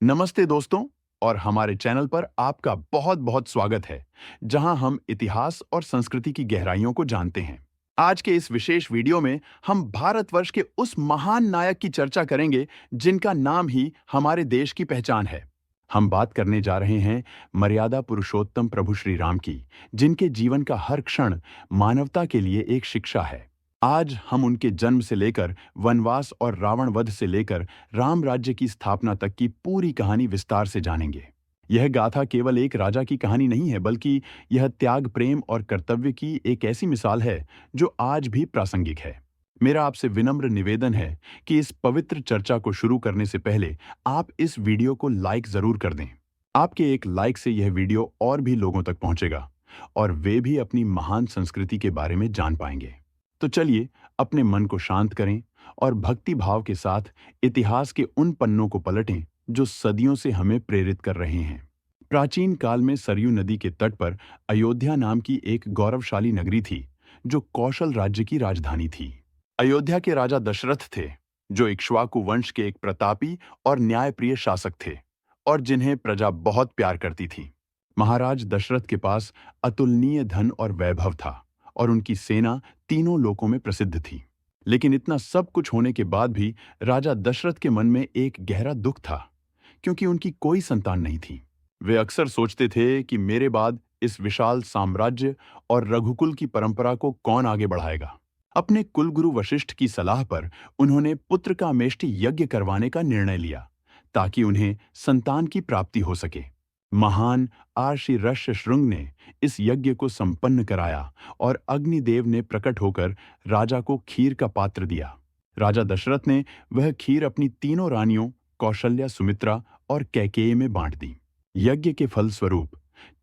नमस्ते दोस्तों और हमारे चैनल पर आपका बहुत बहुत स्वागत है जहां हम इतिहास और संस्कृति की गहराइयों को जानते हैं। आज के इस विशेष वीडियो में हम भारतवर्ष के उस महान नायक की चर्चा करेंगे जिनका नाम ही हमारे देश की पहचान है। हम बात करने जा रहे हैं मर्यादा पुरुषोत्तम प्रभु श्री राम की, जिनके जीवन का हर क्षण मानवता के लिए एक शिक्षा है। आज हम उनके जन्म से लेकर वनवास और रावण वध से लेकर राम राज्य की स्थापना तक की पूरी कहानी विस्तार से जानेंगे। यह गाथा केवल एक राजा की कहानी नहीं है, बल्कि यह त्याग, प्रेम और कर्तव्य की एक ऐसी मिसाल है जो आज भी प्रासंगिक है। मेरा आपसे विनम्र निवेदन है कि इस पवित्र चर्चा को शुरू करने से पहले आप इस वीडियो को लाइक जरूर कर दें। आपके एक लाइक से यह वीडियो और भी लोगों तक पहुंचेगा और वे भी अपनी महान संस्कृति के बारे में जान पाएंगे। तो चलिए अपने मन को शांत करें और भक्ति भाव के साथ इतिहास के उन पन्नों को पलटें जो सदियों से हमें प्रेरित कर रहे हैं। प्राचीन काल में सरयू नदी के तट पर अयोध्या नाम की एक गौरवशाली नगरी थी जो कौशल राज्य की राजधानी थी। अयोध्या के राजा दशरथ थे, जो इक्ष्वाकु वंश के एक प्रतापी और न्यायप्रिय शासक थे और जिन्हें प्रजा बहुत प्यार करती थी। महाराज दशरथ के पास अतुलनीय धन और वैभव था और उनकी सेना तीनों लोकों में प्रसिद्ध थी। लेकिन इतना सब कुछ होने के बाद भी राजा दशरथ के मन में एक गहरा दुख था, क्योंकि उनकी कोई संतान नहीं थी। वे अक्सर सोचते थे कि मेरे बाद इस विशाल साम्राज्य और रघुकुल की परंपरा को कौन आगे बढ़ाएगा। अपने कुलगुरु वशिष्ठ की सलाह पर उन्होंने पुत्र का अमेष्टि यज्ञ करवाने का निर्णय लिया, ताकि उन्हें संतान की प्राप्ति हो सके। महान आर्षि ऋष्यशृंग ने इस यज्ञ को संपन्न कराया और अग्निदेव ने प्रकट होकर राजा को खीर का पात्र दिया। राजा दशरथ ने वह खीर अपनी तीनों रानियों कौशल्या, सुमित्रा और कैकेयी में बांट दी। यज्ञ के फलस्वरूप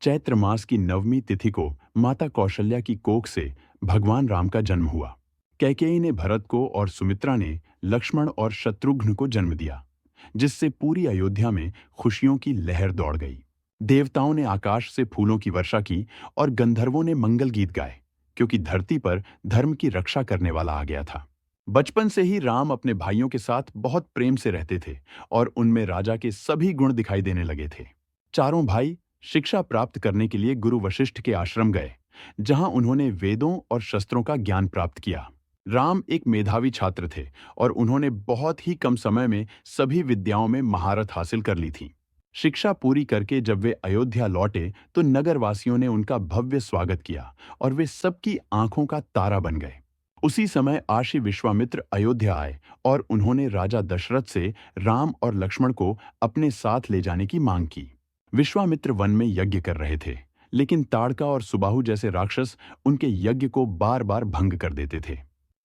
चैत्र मास की नवमी तिथि को माता कौशल्या की कोख से भगवान राम का जन्म हुआ। कैकेयी ने भरत को और सुमित्रा ने लक्ष्मण और शत्रुघ्न को जन्म दिया, जिससे पूरी अयोध्या में खुशियों की लहर दौड़ गई। देवताओं ने आकाश से फूलों की वर्षा की और गंधर्वों ने मंगल गीत गाए, क्योंकि धरती पर धर्म की रक्षा करने वाला आ गया था। बचपन से ही राम अपने भाइयों के साथ बहुत प्रेम से रहते थे और उनमें राजा के सभी गुण दिखाई देने लगे थे। चारों भाई शिक्षा प्राप्त करने के लिए गुरु वशिष्ठ के आश्रम गए, जहां उन्होंने वेदों और शस्त्रों का ज्ञान प्राप्त किया। राम एक मेधावी छात्र थे और उन्होंने बहुत ही कम समय में सभी विद्याओं में महारत हासिल कर ली थी। शिक्षा पूरी करके जब वे अयोध्या लौटे तो नगरवासियों ने उनका भव्य स्वागत किया और वे सबकी आंखों का तारा बन गए। उसी समय आशी विश्वामित्र अयोध्या आए और उन्होंने राजा दशरथ से राम और लक्ष्मण को अपने साथ ले जाने की मांग की। विश्वामित्र वन में यज्ञ कर रहे थे, लेकिन ताड़का और सुबाहु जैसे राक्षस उनके यज्ञ को बार बार भंग कर देते थे।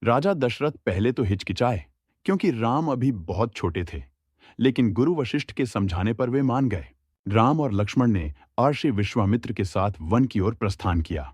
राजा दशरथ पहले तो हिचकिचाए, क्योंकि राम अभी बहुत छोटे थे, लेकिन गुरु वशिष्ठ के समझाने पर वे मान गए। राम और लक्ष्मण ने आर्षि विश्वामित्र के साथ वन की ओर प्रस्थान किया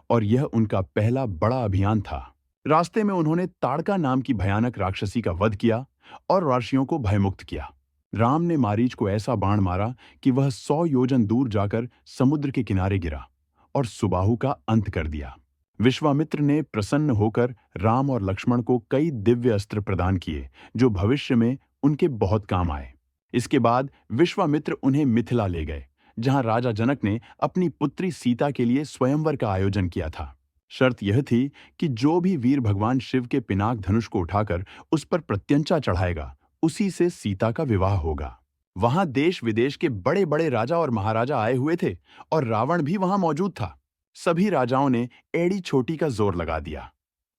और यह उनका पहला बड़ा अभियान था। रास्ते में उन्होंने ताड़का नाम की भयानक राक्षसी का वध किया और राशियों को भयमुक्त किया। राम ने मारीच को ऐसा बाण मारा कि वह 100 योजन दूर जाकर समुद्र के किनारे गिरा और सुबाहु का अंत कर दिया। विश्वामित्र ने प्रसन्न होकर राम और लक्ष्मण को कई दिव्य अस्त्र प्रदान किए, जो भविष्य में उनके बहुत काम आए। इसके बाद विश्वामित्र उन्हें मिथिला ले गए, जहां राजा जनक ने अपनी पुत्री सीता के लिए स्वयंवर का आयोजन किया था। शर्त यह थी कि जो भी वीर भगवान शिव के पिनाक धनुष को उठाकर उस पर प्रत्यंचा चढ़ाएगा, उसी से सीता का विवाह होगा। वहां देश विदेश के बड़े बड़े राजा और महाराजा आए हुए थे और रावण भी वहां मौजूद था। सभी राजाओं ने एड़ी छोटी का जोर लगा दिया,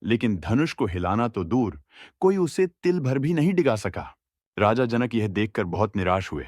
लेकिन धनुष को हिलाना तो दूर, कोई उसे तिल भर भी नहीं डिगा सका। राजा जनक यह देखकर बहुत निराश हुए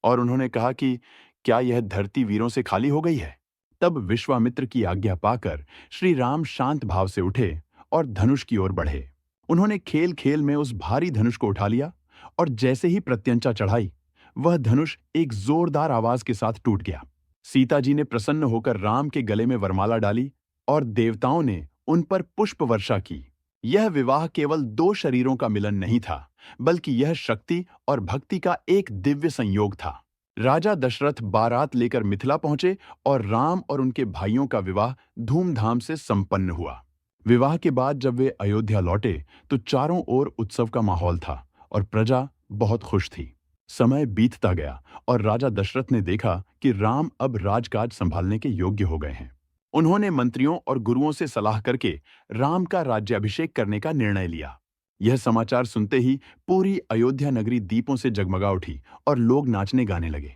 और उन्होंने कहा कि क्या यह धरती वीरों से खाली हो गई है। तब विश्वामित्र की आज्ञा पाकर श्री राम शांत भाव से उठे और धनुष की ओर बढ़े। उन्होंने खेल खेल में उस भारी धनुष को उठा लिया और जैसे ही प्रत्यंचा चढ़ाई, वह धनुष एक जोरदार आवाज के साथ टूट गया। सीता जी ने प्रसन्न होकर राम के गले में वरमाला डाली और देवताओं ने उन पर पुष्प वर्षा की। यह विवाह केवल दो शरीरों का मिलन नहीं था, बल्कि यह शक्ति और भक्ति का एक दिव्य संयोग था। राजा दशरथ बारात लेकर मिथिला पहुंचे और राम और उनके भाइयों का विवाह धूमधाम से संपन्न हुआ। विवाह के बाद जब वे अयोध्या लौटे तो चारों ओर उत्सव का माहौल था और प्रजा बहुत खुश थी। समय बीतता गया और राजा दशरथ ने देखा कि राम अब राजकाज संभालने के योग्य हो गए हैं। उन्होंने मंत्रियों और गुरुओं से सलाह करके राम का राज्याभिषेक करने का निर्णय लिया। यह समाचार सुनते ही पूरी अयोध्या नगरी दीपों से जगमगा उठी और लोग नाचने गाने लगे।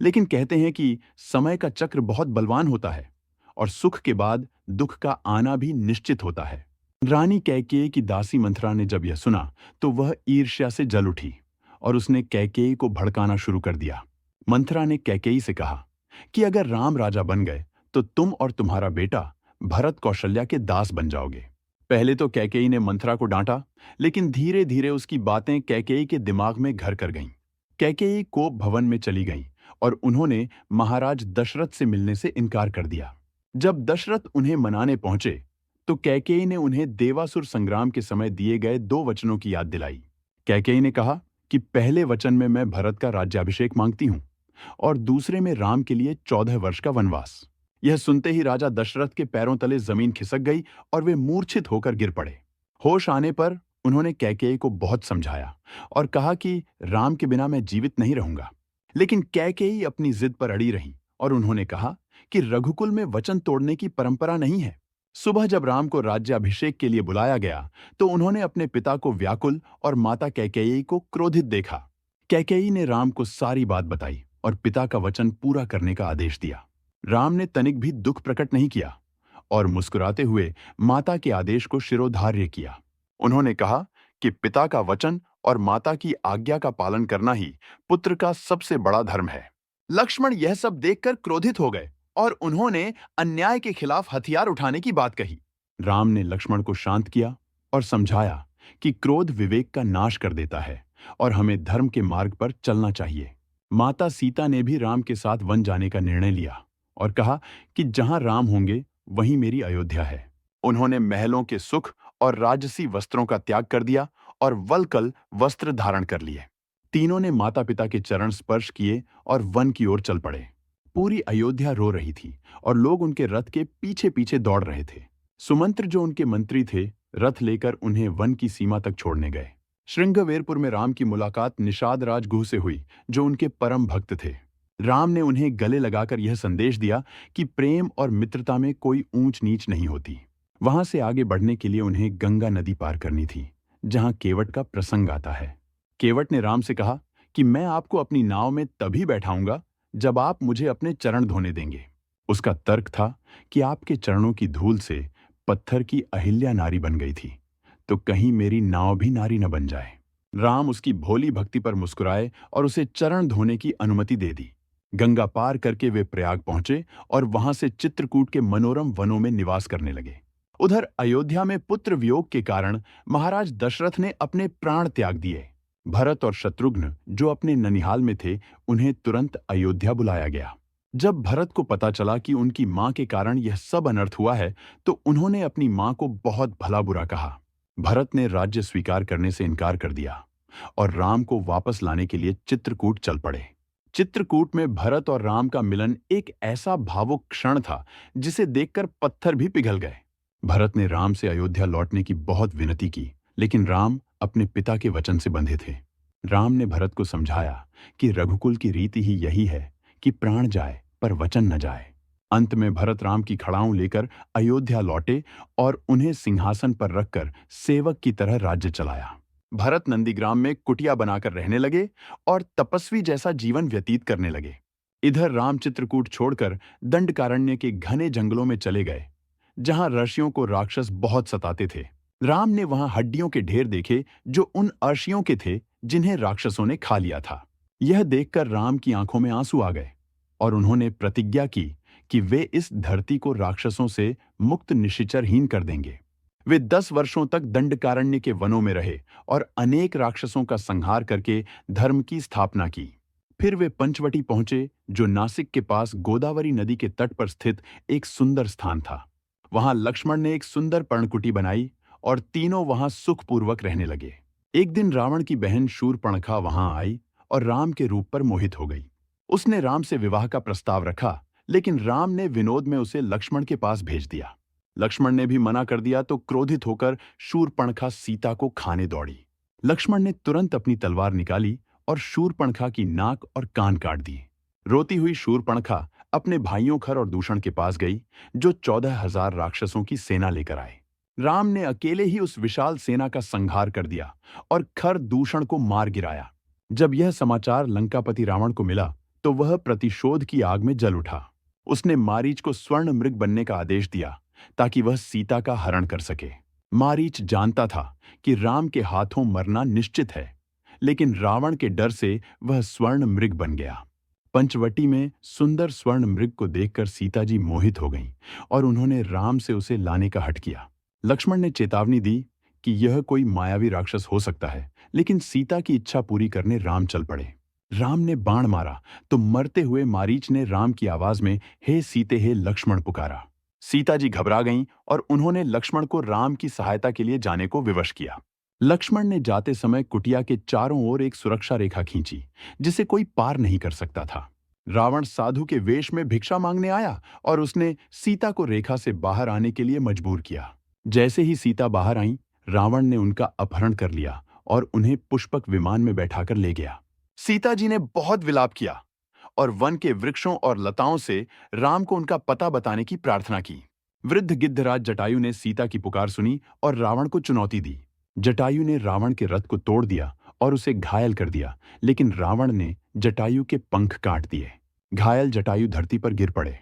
लेकिन कहते हैं कि समय का चक्र बहुत बलवान होता है और सुख के बाद दुख का आना भी निश्चित होता है। रानी कैकेयी की दासी मंथरा ने जब यह सुना तो वह ईर्ष्या से जल उठी और उसने कैकेयी को भड़काना शुरू कर दिया। मंथरा ने कैकेयी से कहा कि अगर राम राजा बन गए तो तुम और तुम्हारा बेटा भरत कौशल्या के दास बन जाओगे। पहले तो कैकेयी ने मंथरा को डांटा, लेकिन धीरे धीरे उसकी बातें कैकेयी के दिमाग में घर कर गईं। कैकेयी कोप भवन में चली गईं और उन्होंने महाराज दशरथ से मिलने से इनकार कर दिया। जब दशरथ उन्हें मनाने पहुंचे तो कैकेयी ने उन्हें देवासुर संग्राम के समय दिए गए 2 वचनों की याद दिलाई। कैकेयी ने कहा कि पहले वचन में मैं भरत का राज्याभिषेक मांगती हूं और दूसरे में राम के लिए 14 वर्ष का वनवास। यह सुनते ही राजा दशरथ के पैरों तले जमीन खिसक गई और वे मूर्छित होकर गिर पड़े। होश आने पर उन्होंने कैकेयी को बहुत समझाया और कहा कि राम के बिना मैं जीवित नहीं रहूंगा। लेकिन कैकेयी अपनी जिद पर अड़ी रही और उन्होंने कहा कि रघुकुल में वचन तोड़ने की परंपरा नहीं है। सुबह जब राम को राज्याभिषेक के लिए बुलाया गया तो उन्होंने अपने पिता को व्याकुल और माता कैकेयी को क्रोधित देखा। कैकेयी ने राम को सारी बात बताई और पिता का वचन पूरा करने का आदेश दिया। राम ने तनिक भी दुख प्रकट नहीं किया और मुस्कुराते हुए माता के आदेश को शिरोधार्य किया। उन्होंने कहा कि पिता का वचन और माता की आज्ञा का पालन करना ही पुत्र का सबसे बड़ा धर्म है। लक्ष्मण यह सब देखकर क्रोधित हो गए और उन्होंने अन्याय के खिलाफ हथियार उठाने की बात कही। राम ने लक्ष्मण को शांत किया और समझाया कि क्रोध विवेक का नाश कर देता है और हमें धर्म के मार्ग पर चलना चाहिए। माता सीता ने भी राम के साथ वन जाने का निर्णय लिया और कहा कि जहां राम होंगे वहीं मेरी अयोध्या है। उन्होंने महलों के सुख और राजसी वस्त्रों का त्याग कर दिया और वल्कल वस्त्र धारण कर लिए। तीनों ने माता पिता के चरण स्पर्श किए और वन की ओर चल पड़े। पूरी अयोध्या रो रही थी और लोग उनके रथ के पीछे पीछे दौड़ रहे थे। सुमंत्र जो उनके मंत्री थे, रथ लेकर उन्हें वन की सीमा तक छोड़ने गए। श्रृंगवेरपुर में राम की मुलाकात निषाद राजगुह से हुई, जो उनके परम भक्त थे। राम ने उन्हें गले लगाकर यह संदेश दिया कि प्रेम और मित्रता में कोई ऊंच नीच नहीं होती। वहां से आगे बढ़ने के लिए उन्हें गंगा नदी पार करनी थी, जहां केवट का प्रसंग आता है। केवट ने राम से कहा कि मैं आपको अपनी नाव में तभी बैठाऊंगा जब आप मुझे अपने चरण धोने देंगे। उसका तर्क था कि आपके चरणों की धूल से पत्थर की अहिल्या नारी बन गई थी, तो कहीं मेरी नाव भी नारी न बन जाए। राम उसकी भोली भक्ति पर मुस्कुराए और उसे चरण धोने की अनुमति दे दी। गंगा पार करके वे प्रयाग पहुंचे और वहां से चित्रकूट के मनोरम वनों में निवास करने लगे। उधर अयोध्या में पुत्र वियोग के कारण महाराज दशरथ ने अपने प्राण त्याग दिए। भरत और शत्रुघ्न जो अपने ननिहाल में थे, उन्हें तुरंत अयोध्या बुलाया गया। जब भरत को पता चला कि उनकी मां के कारण यह सब अनर्थ हुआ है, तो उन्होंने अपनी मां को बहुत भला बुरा कहा। भरत ने राज्य स्वीकार करने से इनकार कर दिया और राम को वापस लाने के लिए चित्रकूट चल पड़े। चित्रकूट में भरत और राम का मिलन एक ऐसा भावुक क्षण था जिसे देखकर पत्थर भी पिघल गए। भरत ने राम से अयोध्या लौटने की बहुत विनती की, लेकिन राम अपने पिता के वचन से बंधे थे। राम ने भरत को समझाया कि रघुकुल की रीति ही यही है कि प्राण जाए पर वचन न जाए। अंत में भरत राम की खड़ाऊं लेकर अयोध्या लौटे और उन्हें सिंहासन पर रखकर सेवक की तरह राज्य चलाया। भरत नंदीग्राम में कुटिया बनाकर रहने लगे और तपस्वी जैसा जीवन व्यतीत करने लगे। इधर राम चित्रकूट छोड़कर दंडकारण्य के घने जंगलों में चले गए, जहां ऋषियों को राक्षस बहुत सताते थे। राम ने वहां हड्डियों के ढेर देखे जो उन अर्षियों के थे जिन्हें राक्षसों ने खा लिया था। यह देखकर राम की आंखों में आंसू आ गए और उन्होंने प्रतिज्ञा की कि वे इस धरती को राक्षसों से मुक्त निशिचरहीन कर देंगे। वे 10 वर्षों तक दंडकारण्य के वनों में रहे और अनेक राक्षसों का संहार करके धर्म की स्थापना की। फिर वे पंचवटी पहुंचे, जो नासिक के पास गोदावरी नदी के तट पर स्थित एक सुंदर स्थान था। वहां लक्ष्मण ने एक सुंदर पर्णकुटी बनाई और तीनों वहां सुखपूर्वक रहने लगे। एक दिन रावण की बहन शूर्पणखा वहां आई और राम के रूप पर मोहित हो गई। उसने राम से विवाह का प्रस्ताव रखा, लेकिन राम ने विनोद में उसे लक्ष्मण के पास भेज दिया। लक्ष्मण ने भी मना कर दिया तो क्रोधित होकर शूर्पणखा सीता को खाने दौड़ी। लक्ष्मण ने तुरंत अपनी तलवार निकाली और शूर्पणखा की नाक और कान काट दिए। रोती हुई शूर्पणखा अपने भाइयों खर और दूषण के पास गई, जो 14,000 राक्षसों की सेना लेकर आए। राम ने अकेले ही उस विशाल सेना का संहार कर दिया और खर दूषण को मार गिराया। जब यह समाचार लंकापति रावण को मिला, तो वह प्रतिशोध की आग में जल उठा। उसने मारीच को स्वर्ण मृग बनने का आदेश दिया, ताकि वह सीता का हरण कर सके। मारीच जानता था कि राम के हाथों मरना निश्चित है, लेकिन रावण के डर से वह स्वर्ण मृग बन गया। पंचवटी में सुंदर स्वर्ण मृग को देखकर सीता जी मोहित हो गईं और उन्होंने राम से उसे लाने का हठ किया। लक्ष्मण ने चेतावनी दी कि यह कोई मायावी राक्षस हो सकता है, लेकिन सीता की इच्छा पूरी करने राम चल पड़े। राम ने बाण मारा तो मरते हुए मारीच ने राम की आवाज में हे सीते हे लक्ष्मण पुकारा। सीता जी घबरा गईं और उन्होंने लक्ष्मण को राम की सहायता के लिए जाने को विवश किया। लक्ष्मण ने जाते समय कुटिया के चारों ओर एक सुरक्षा रेखा खींची, जिसे कोई पार नहीं कर सकता था। रावण साधु के वेश में भिक्षा मांगने आया और उसने सीता को रेखा से बाहर आने के लिए मजबूर किया। जैसे ही सीता बाहर आईं, रावण ने उनका अपहरण कर लिया और उन्हें पुष्पक विमान में बैठाकर ले गया। सीता जी ने बहुत विलाप किया और वन के वृक्षों और लताओं से राम को उनका पता बताने की प्रार्थना की। वृद्ध गिद्धराज जटायु ने सीता की पुकार सुनी और रावण को चुनौती दी। जटायु ने रावण के रथ को तोड़ दिया और उसे घायल कर दिया, लेकिन रावण ने जटायु के पंख काट दिए। घायल जटायु धरती पर गिर पड़े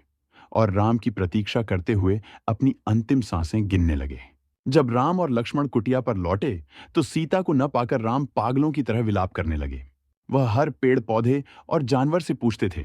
और राम की प्रतीक्षा करते हुए अपनी अंतिम सांसें गिनने लगे। जब राम और लक्ष्मण कुटिया पर लौटे, तो सीता को न पाकर राम पागलों की तरह विलाप करने लगे। वह हर पेड़ पौधे और जानवर से पूछते थे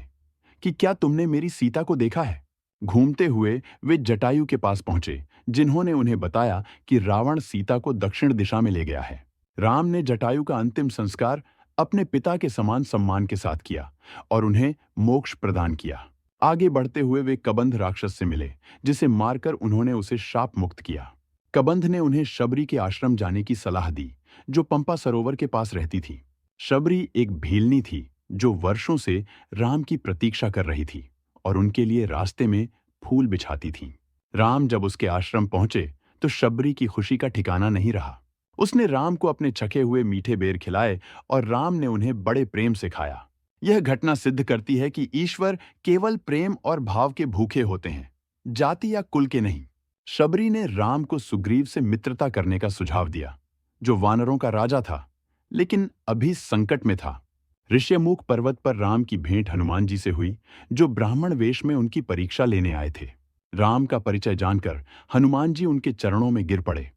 कि क्या तुमने मेरी सीता को देखा है। घूमते हुए वे जटायु के पास पहुंचे, जिन्होंने उन्हें बताया कि रावण सीता को दक्षिण दिशा में ले गया है। राम ने जटायु का अंतिम संस्कार अपने पिता के समान सम्मान के साथ किया और उन्हें मोक्ष प्रदान किया। आगे बढ़ते हुए वे कबंध राक्षस से मिले, जिसे मारकर उन्होंने उसे शाप मुक्त किया। कबंध ने उन्हें शबरी के आश्रम जाने की सलाह दी, जो पंपा सरोवर के पास रहती थी। शबरी एक भीलनी थी जो वर्षों से राम की प्रतीक्षा कर रही थी और उनके लिए रास्ते में फूल बिछाती थी। राम जब उसके आश्रम पहुंचे, तो शबरी की खुशी का ठिकाना नहीं रहा। उसने राम को अपने चखे हुए मीठे बेर खिलाए और राम ने उन्हें बड़े प्रेम से खाया। यह घटना सिद्ध करती है कि ईश्वर केवल प्रेम और भाव के भूखे होते हैं, जाति या कुल के नहीं। शबरी ने राम को सुग्रीव से मित्रता करने का सुझाव दिया, जो वानरों का राजा था, लेकिन अभी संकट में था। ऋष्यमुख पर्वत पर राम की भेंट हनुमान जी से हुई, जो ब्राह्मण वेश में उनकी परीक्षा लेने आए थे। राम का परिचय जानकर हनुमान जी उनके चरणों में गिर पड़े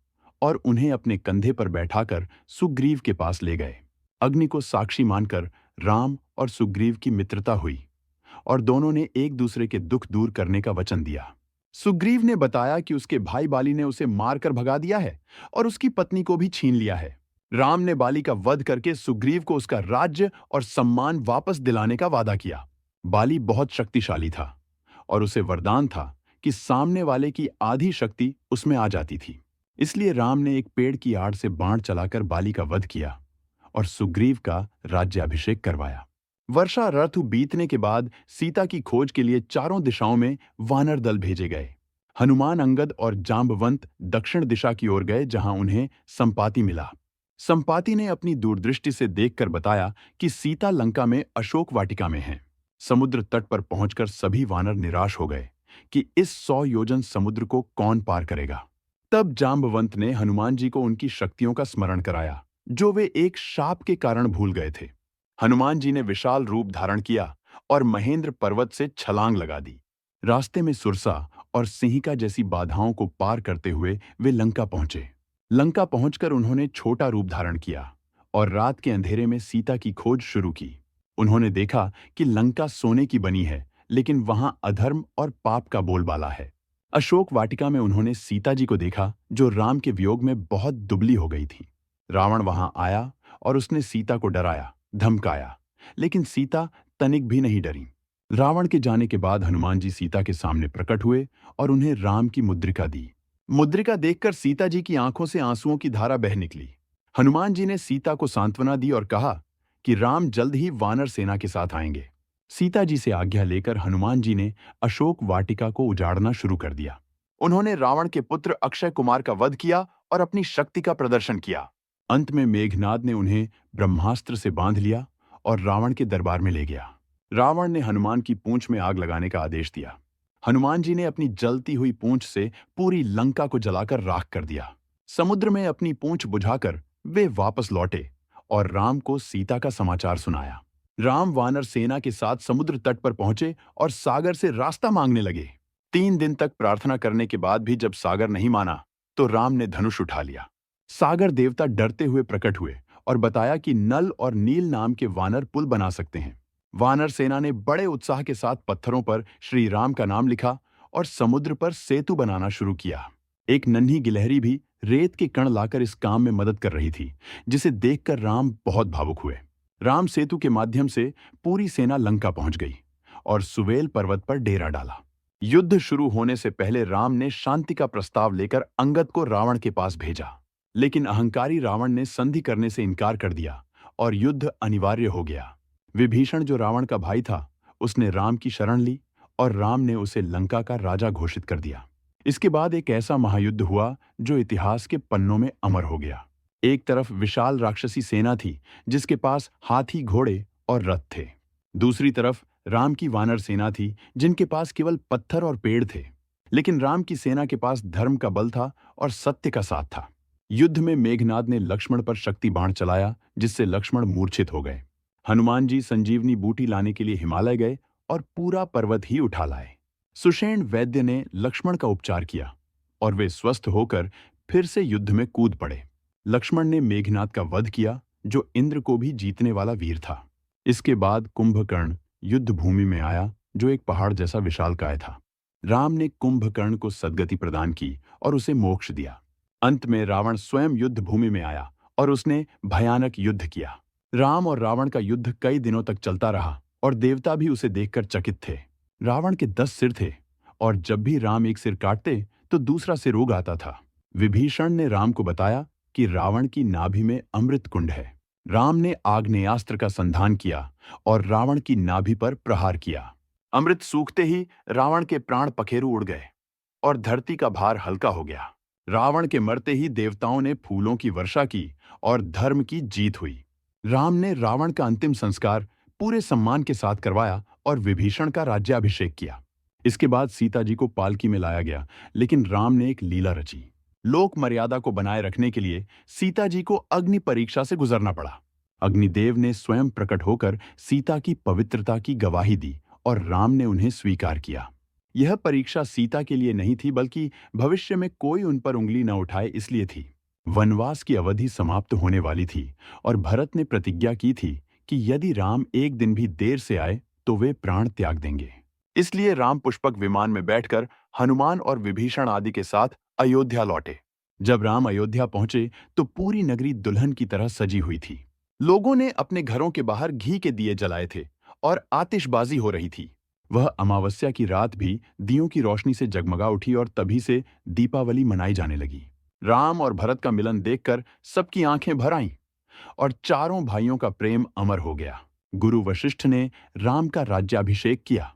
और उन्हें अपने कंधे पर बैठाकर सुग्रीव के पास ले गए। अग्नि को साक्षी मानकर राम और सुग्रीव की मित्रता हुई और दोनों ने एक दूसरे के दुख दूर करने का वचन दिया। सुग्रीव ने बताया कि उसके भाई बाली ने उसे मारकर भगा दिया है और उसकी पत्नी को भी छीन लिया है। राम ने बाली का वध करके सुग्रीव को उसका राज्य और सम्मान वापस दिलाने का वादा किया। बाली बहुत शक्तिशाली था और उसे वरदान था कि सामने वाले की आधी शक्ति उसमें आ जाती थी। इसलिए राम ने एक पेड़ की आड़ से बाण चलाकर बाली का वध किया और सुग्रीव का राज्याभिषेक करवाया। वर्षा ऋतु बीतने के बाद सीता की खोज के लिए चारों दिशाओं में वानर दल भेजे गए। हनुमान, अंगद और जांबवंत दक्षिण दिशा की ओर गए, जहां उन्हें संपाति मिला। संपाति ने अपनी दूरदृष्टि से देखकर बताया कि सीता लंका में अशोक वाटिका में है। समुद्र तट पर पहुंचकर सभी वानर निराश हो गए कि इस 100 योजन समुद्र को कौन पार करेगा। तब जांबवंत ने हनुमान जी को उनकी शक्तियों का स्मरण कराया, जो वे एक शाप के कारण भूल गए थे। हनुमान जी ने विशाल रूप धारण किया और महेंद्र पर्वत से छलांग लगा दी। रास्ते में सुरसा और सिंहिका जैसी बाधाओं को पार करते हुए वे लंका पहुंचे। लंका पहुंचकर उन्होंने छोटा रूप धारण किया और रात के अंधेरे में सीता की खोज शुरू की। उन्होंने देखा कि लंका सोने की बनी है, लेकिन वहां अधर्म और पाप का बोलबाला है। अशोक वाटिका में उन्होंने सीता जी को देखा, जो राम के वियोग में बहुत दुबली हो गई थी। रावण वहां आया और उसने सीता को डराया, धमकाया, लेकिन सीता तनिक भी नहीं डरी। रावण के जाने के बाद हनुमान जी सीता के सामने प्रकट हुए और उन्हें राम की मुद्रिका दी। मुद्रिका देखकर सीता जी की आंखों से आंसुओं की धारा बह निकली। हनुमान जी ने सीता को सांत्वना दी और कहा कि राम जल्द ही वानर सेना के साथ आएंगे। सीता जी से आज्ञा लेकर हनुमान जी ने अशोक वाटिका को उजाड़ना शुरू कर दिया। उन्होंने रावण के पुत्र अक्षय कुमार का वध किया और अपनी शक्ति का प्रदर्शन किया। अंत में मेघनाद ने उन्हें ब्रह्मास्त्र से बांध लिया और रावण के दरबार में ले गया। रावण ने हनुमान की पूंछ में आग लगाने का आदेश दिया। हनुमान जी ने अपनी जलती हुई पूंछ से पूरी लंका को जलाकर राख कर दिया। समुद्र में अपनी पूंछ बुझाकर वे वापस लौटे और राम को सीता का समाचार सुनाया। राम वानर सेना के साथ समुद्र तट पर पहुंचे और सागर से रास्ता मांगने लगे। 3 दिन तक प्रार्थना करने के बाद भी जब सागर नहीं माना तो राम ने धनुष उठा लिया। सागर देवता डरते हुए प्रकट हुए और बताया कि नल और नील नाम के वानर पुल बना सकते हैं। वानर सेना ने बड़े उत्साह के साथ पत्थरों पर श्री राम का नाम लिखा और समुद्र पर सेतु बनाना शुरू किया। एक नन्ही गिलहरी भी रेत के कण लाकर इस काम में मदद कर रही थी, जिसे देखकर राम बहुत भावुक हुए। राम सेतु के माध्यम से पूरी सेना लंका पहुंच गई और सुवेल पर्वत पर डेरा डाला। युद्ध शुरू होने से पहले राम ने शांति का प्रस्ताव लेकर अंगद को रावण के पास भेजा, लेकिन अहंकारी रावण ने संधि करने से इनकार कर दिया और युद्ध अनिवार्य हो गया। विभीषण, जो रावण का भाई था, उसने राम की शरण ली और राम ने उसे लंका का राजा घोषित कर दिया। इसके बाद एक ऐसा महायुद्ध हुआ जो इतिहास के पन्नों में अमर हो गया। एक तरफ विशाल राक्षसी सेना थी जिसके पास हाथी, घोड़े और रथ थे। दूसरी तरफ राम की वानर सेना थी जिनके पास केवल पत्थर और पेड़ थे। लेकिन राम की सेना के पास धर्म का बल था और सत्य का साथ था। युद्ध में मेघनाद ने लक्ष्मण पर शक्ति बाण चलाया, जिससे लक्ष्मण मूर्छित हो गए। हनुमान जी संजीवनी बूटी लाने के लिए हिमालय गए और पूरा पर्वत ही उठा लाए। सुषेण वैद्य ने लक्ष्मण का उपचार किया और वे स्वस्थ होकर फिर से युद्ध में कूद पड़े। लक्ष्मण ने मेघनाद का वध किया, जो इंद्र को भी जीतने वाला वीर था। इसके बाद कुंभकर्ण युद्ध भूमि में आया, जो एक पहाड़ जैसा विशालकाय था। राम ने कुंभकर्ण को सद्गति प्रदान की और उसे मोक्ष दिया। अंत में रावण स्वयं युद्ध भूमि में आया और उसने भयानक युद्ध किया। राम और रावण का युद्ध कई दिनों तक चलता रहा और देवता भी उसे देखकर चकित थे। रावण के 10 सिर थे और जब भी राम एक सिर काटते तो दूसरा सिर उग आता था। विभीषण ने राम को बताया कि रावण की नाभि में अमृत कुंड है। राम ने आग्नेयास्त्र का संधान किया और रावण की नाभि पर प्रहार किया। अमृत सूखते ही रावण के प्राण पखेरु उड़ गए और धरती का भार हल्का हो गया। रावण के मरते ही देवताओं ने फूलों की वर्षा की और धर्म की जीत हुई। राम ने रावण का अंतिम संस्कार पूरे सम्मान के साथ करवाया और विभीषण का राज्याभिषेक किया। इसके बाद सीता जी को पालकी में लाया गया, लेकिन राम ने एक लीला रची। लोक मर्यादा को बनाए रखने के लिए सीता जी को अग्नि परीक्षा से गुजरना पड़ा। अग्निदेव ने स्वयं प्रकट होकर सीता की पवित्रता की गवाही दी और राम ने उन्हें स्वीकार किया। यह परीक्षा सीता के लिए नहीं थी, बल्कि भविष्य में कोई उन पर उंगली न उठाए इसलिए थी। वनवास की अवधि समाप्त होने वाली थी और भरत ने प्रतिज्ञा की थी कि यदि राम एक दिन भी देर से आए तो वे प्राण त्याग देंगे। इसलिए राम पुष्पक विमान में बैठकर हनुमान और विभीषण आदि के साथ अयोध्या लौटे। जब राम अयोध्या पहुंचे तो पूरी नगरी दुल्हन की तरह सजी हुई थी। लोगों ने अपने घरों के बाहर घी के दिए जलाए थे और आतिशबाजी हो रही थी। वह अमावस्या की रात भी दियों की रोशनी से जगमगा उठी और तभी से दीपावली मनाई जाने लगी। राम और भरत का मिलन देखकर सबकी आंखें भर आईं और चारों भाइयों का प्रेम अमर हो गया। गुरु वशिष्ठ ने राम का राज्याभिषेक किया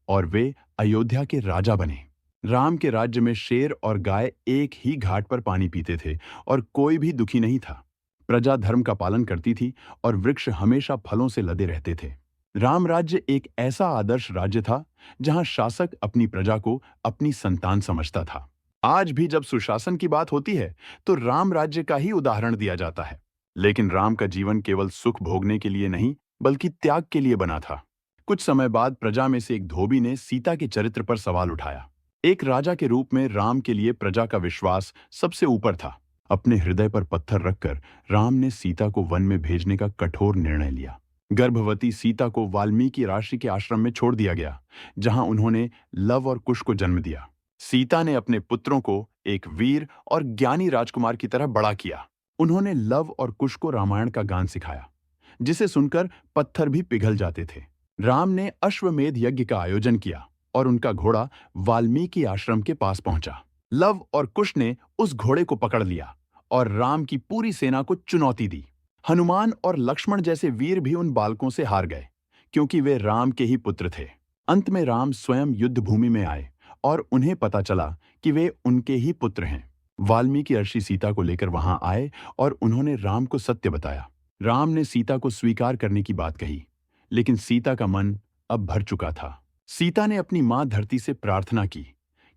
और वे अयोध्या के राजा बने। राम के राज्य में शेर और गाय एक ही घाट पर पानी पीते थे और कोई भी दुखी नहीं था। प्रजा धर्म का पालन करती थी और वृक्ष हमेशा फलों से लदे रहते थे। राम राज्य एक ऐसा आदर्श राज्य था जहां शासक अपनी प्रजा को अपनी संतान समझता था। आज भी जब सुशासन की बात होती है तो राम राज्य का ही उदाहरण दिया जाता है। लेकिन राम का जीवन केवल सुख भोगने के लिए नहीं, बल्कि त्याग के लिए बना था। कुछ समय बाद प्रजा में से एक धोबी ने सीता के चरित्र पर सवाल उठाया। एक राजा के रूप में राम के लिए प्रजा का विश्वास सबसे ऊपर था। अपने हृदय पर पत्थर रखकर राम ने सीता को वन में भेजने का कठोर निर्णय लिया। गर्भवती सीता को वाल्मीकि राशि के आश्रम में छोड़ दिया गया, जहां उन्होंने लव और कुश को जन्म दिया। सीता ने अपने पुत्रों को एक वीर और ज्ञानी राजकुमार की तरह बड़ा किया। उन्होंने लव और कुश को रामायण का गान सिखाया, जिसे सुनकर पत्थर भी पिघल जाते थे। राम ने अश्वमेध यज्ञ का आयोजन किया और उनका घोड़ा वाल्मीकि आश्रम के पास पहुंचा। लव और कुश ने उस घोड़े को पकड़ लिया और राम की पूरी सेना को चुनौती दी। हनुमान और लक्ष्मण जैसे वीर भी उन बालकों से हार गए, क्योंकि वे राम के ही पुत्र थे। अंत में राम स्वयं युद्ध भूमि में आए और उन्हें पता चला कि वे उनके ही पुत्र हैं। वाल्मीकि ऋषि सीता को लेकर वहां आए और उन्होंने राम को सत्य बताया। राम ने सीता को स्वीकार करने की बात कही, लेकिन सीता का मन अब भर चुका था। सीता ने अपनी मां धरती से प्रार्थना की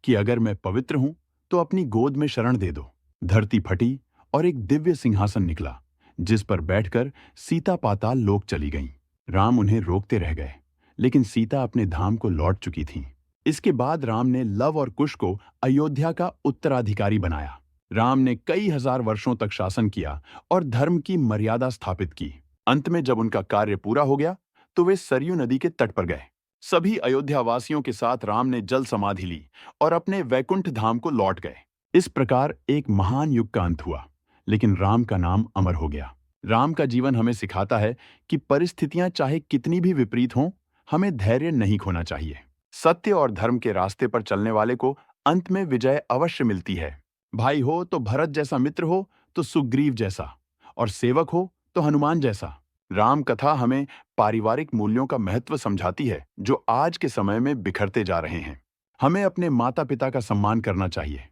कि अगर मैं पवित्र हूं तो अपनी गोद में शरण दे दो। धरती फटी और एक दिव्य सिंहासन निकला, जिस पर बैठकर सीता पाताल लोक चली गईं। राम उन्हें रोकते रह गए, लेकिन सीता अपने धाम को लौट चुकी थीं। इसके बाद राम ने लव और कुश को अयोध्या का उत्तराधिकारी बनाया। राम ने कई हजार वर्षों तक शासन किया और धर्म की मर्यादा स्थापित की। अंत में जब उनका कार्य पूरा हो गया तो वे सरयू नदी के तट पर गए। सभी अयोध्या वासियों के साथ राम ने जल समाधि ली और अपने वैकुंठ धाम को लौट गए। इस प्रकार एक महान युग का अंत हुआ, लेकिन राम का नाम अमर हो गया। राम का जीवन हमें सिखाता है कि परिस्थितियां चाहे कितनी भी विपरीत हों, हमें धैर्य नहीं खोना चाहिए। सत्य और धर्म के रास्ते पर चलने वाले को अंत में विजय अवश्य मिलती है। भाई हो तो भरत जैसा, मित्र हो तो सुग्रीव जैसा, और सेवक हो तो हनुमान जैसा। राम कथा हमें पारिवारिक मूल्यों का महत्व समझाती है, जो आज के समय में बिखरते जा रहे हैं। हमें अपने माता पिता का सम्मान करना चाहिए,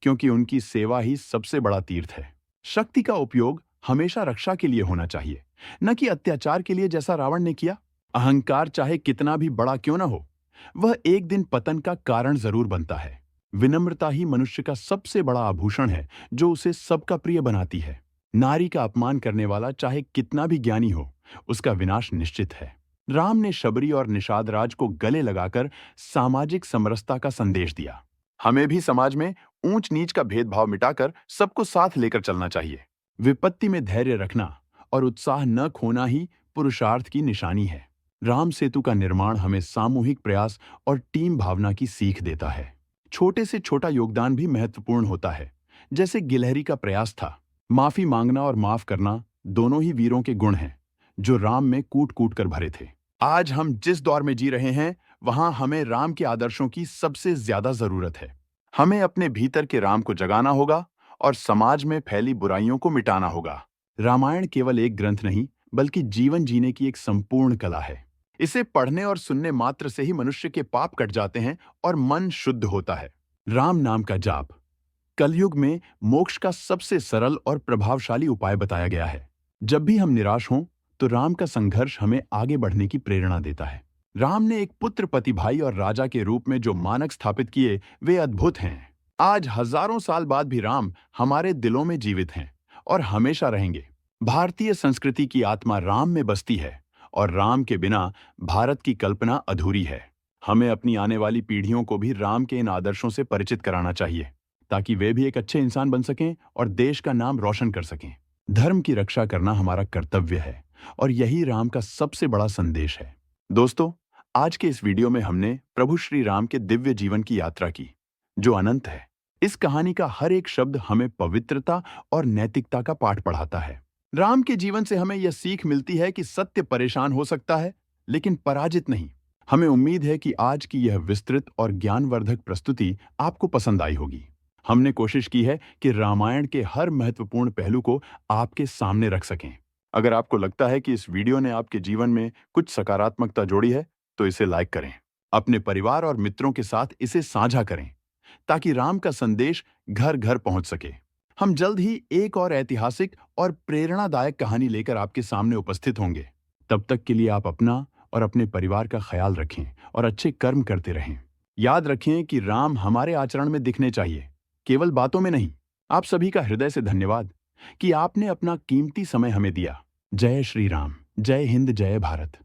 क्योंकि उनकी सेवा ही सबसे बड़ा तीर्थ है। शक्ति का उपयोग हमेशा रक्षा के लिए होना चाहिए, न कि अत्याचार के लिए, जैसा रावण ने किया। अहंकार चाहे कितना भी बड़ा क्यों न हो, वह एक दिन पतन का कारण जरूर बनता है। विनम्रता ही मनुष्य का सबसे बड़ा आभूषण है, जो उसे सबका प्रिय बनाती है। नारी का अपमान करने वाला चाहे कितना भी ज्ञानी हो, उसका विनाश निश्चित है। राम ने शबरी और निषाद राज को गले लगाकर सामाजिक समरसता का संदेश दिया। हमें भी समाज में ऊंच नीच का भेदभाव मिटाकर सबको साथ लेकर चलना चाहिए। विपत्ति में धैर्य रखना और उत्साह न खोना ही पुरुषार्थ की निशानी है। राम सेतु का निर्माण हमें सामूहिक प्रयास और टीम भावना की सीख देता है। छोटे से छोटा योगदान भी महत्वपूर्ण होता है, जैसे गिलहरी का प्रयास था। माफी मांगना और माफ करना दोनों ही वीरों के गुण हैं, जो राम में कूट कूट कर भरे थे। आज हम जिस दौर में जी रहे हैं, वहां हमें राम के आदर्शों की सबसे ज्यादा जरूरत है। हमें अपने भीतर के राम को जगाना होगा और समाज में फैली बुराइयों को मिटाना होगा। रामायण केवल एक ग्रंथ नहीं, बल्कि जीवन जीने की एक संपूर्ण कला है। इसे पढ़ने और सुनने मात्र से ही मनुष्य के पाप कट जाते हैं और मन शुद्ध होता है। राम नाम का जाप कलयुग में मोक्ष का सबसे सरल और प्रभावशाली उपाय बताया गया है। जब भी हम निराश हों, तो राम का संघर्ष हमें आगे बढ़ने की प्रेरणा देता है। राम ने एक पुत्र, पति, भाई और राजा के रूप में जो मानक स्थापित किए, वे अद्भुत हैं। आज हजारों साल बाद भी राम हमारे दिलों में जीवित हैं और हमेशा रहेंगे। भारतीय संस्कृति की आत्मा राम में बसती है, और राम के बिना भारत की कल्पना अधूरी है। हमें अपनी आने वाली पीढ़ियों को भी राम के इन आदर्शों से परिचित कराना चाहिए, ताकि वे भी एक अच्छे इंसान बन सकें और देश का नाम रोशन कर सकें। धर्म की रक्षा करना हमारा कर्तव्य है, और यही राम का सबसे बड़ा संदेश है। दोस्तों, आज के इस वीडियो में हमने प्रभु श्री राम के दिव्य जीवन की यात्रा की, जो अनंत है। इस कहानी का हर एक शब्द हमें पवित्रता और नैतिकता का पाठ पढ़ाता है। राम के जीवन से हमें यह सीख मिलती है कि सत्य परेशान हो सकता है, लेकिन पराजित नहीं। हमें उम्मीद है कि आज की यह विस्तृत और ज्ञानवर्धक प्रस्तुति आपको पसंद आई होगी। हमने कोशिश की है कि रामायण के हर महत्वपूर्ण पहलू को आपके सामने रख सकें। अगर आपको लगता है कि इस वीडियो ने आपके जीवन में कुछ सकारात्मकता जोड़ी है, तो इसे लाइक करें। अपने परिवार और मित्रों के साथ इसे साझा करें, ताकि राम का संदेश घर घर पहुंच सके। हम जल्द ही एक और ऐतिहासिक और प्रेरणादायक कहानी लेकर आपके सामने उपस्थित होंगे। तब तक के लिए आप अपना और अपने परिवार का ख्याल रखें और अच्छे कर्म करते रहें। याद रखें कि राम हमारे आचरण में दिखने चाहिए, केवल बातों में नहीं। आप सभी का हृदय से धन्यवाद कि आपने अपना कीमती समय हमें दिया। जय श्री राम, जय हिंद, जय भारत।